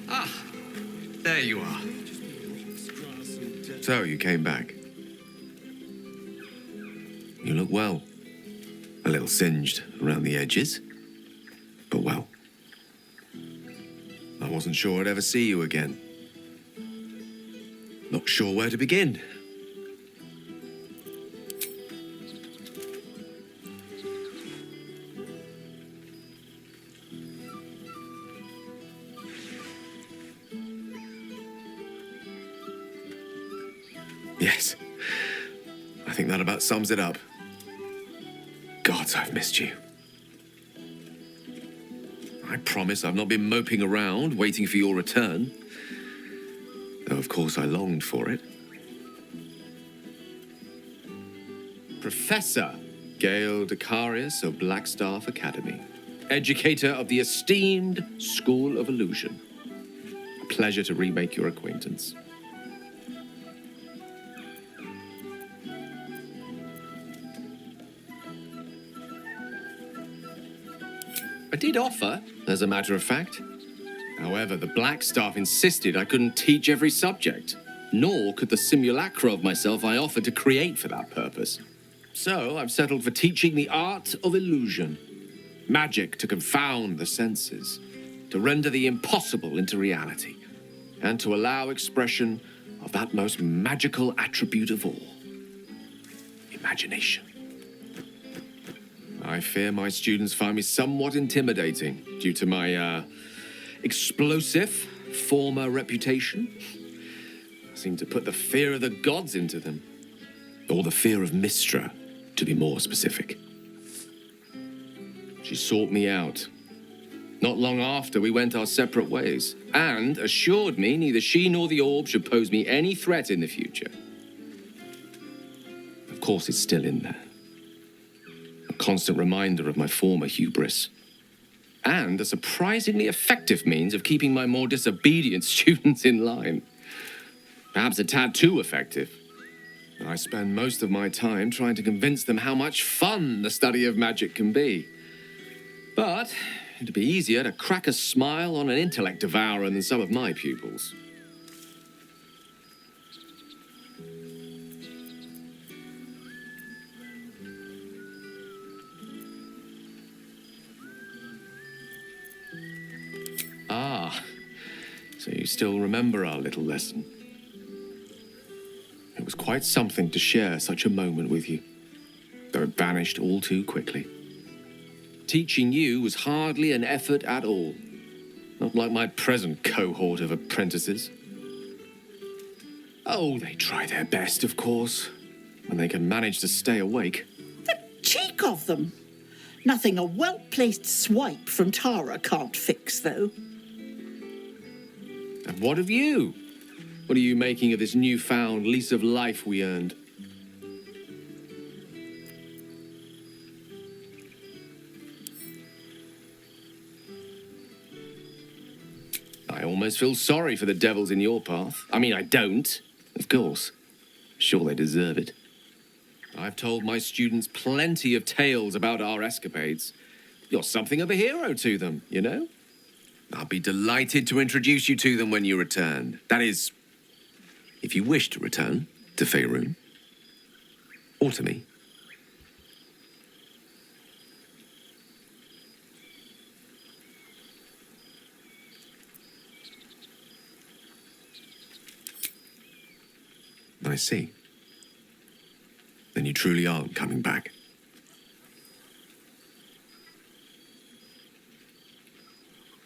Ah, there you are. So, you came back. You look well. A little singed around the edges, but well. I wasn't sure I'd ever see you again. Not sure where to begin. Yes, I think that about sums it up. Gods, I've missed you. I promise I've not been moping around, waiting for your return. Though, of course, I longed for it. Professor Gale Decarius of Blackstaff Academy. Educator of the esteemed School of Illusion. A pleasure to remake your acquaintance. I did offer, as a matter of fact. However, the Blackstaff insisted I couldn't teach every subject, nor could the simulacra of myself I offered to create for that purpose. So I've settled for teaching the art of illusion. Magic to confound the senses, to render the impossible into reality, and to allow expression of that most magical attribute of all, imagination. I fear my students find me somewhat intimidating due to my, explosive former reputation. I seem to put the fear of the gods into them. Or the fear of Mystra, to be more specific. She sought me out. Not long after, we went our separate ways, and assured me neither she nor the orb should pose me any threat in the future. Of course, it's still in there. Constant reminder of my former hubris, and a surprisingly effective means of keeping my more disobedient students in line. Perhaps a tad too effective. I spend most of my time trying to convince them how much fun the study of magic can be. But it'd be easier to crack a smile on an intellect devourer than some of my pupils. Ah, so you still remember our little lesson. It was quite something to share such a moment with you, though it vanished all too quickly. Teaching you was hardly an effort at all, not like my present cohort of apprentices. Oh, they try their best, of course, when they can manage to stay awake. The cheek of them! Nothing a well-placed swipe from Tara can't fix, though. And what of you? What are you making of this newfound lease of life we earned? I almost feel sorry for the devils in your path. I mean, I don't, of course. Sure, they deserve it. I've told my students plenty of tales about our escapades. You're something of a hero to them, you know? I'll be delighted to introduce you to them when you return. That is, if you wish to return to Faerun. Or to me. I see. Then you truly aren't coming back.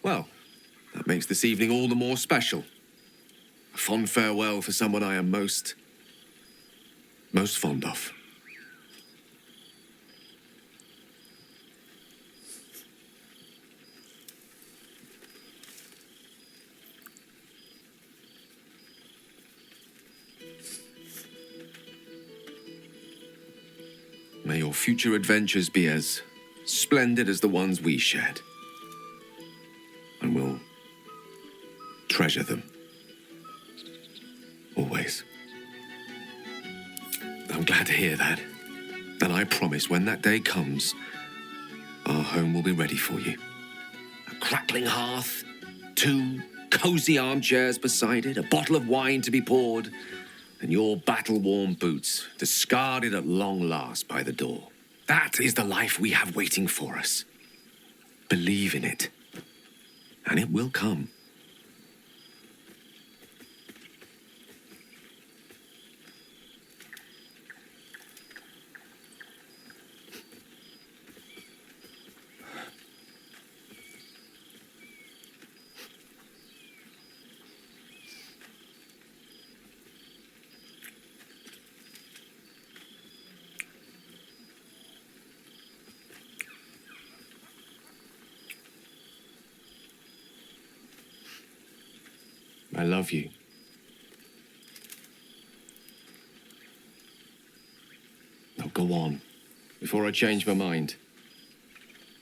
Well, that makes this evening all the more special. A fond farewell for someone I am most fond of. May your future adventures be as splendid as the ones we shared. And we'll treasure them. Always. I'm glad to hear that. And I promise when that day comes, our home will be ready for you. A crackling hearth, 2 cozy armchairs beside it, a bottle of wine to be poured, and your battle-worn boots discarded at long last by the door. That is the life we have waiting for us. Believe in it, and it will come. I love you. Now go on, before I change my mind.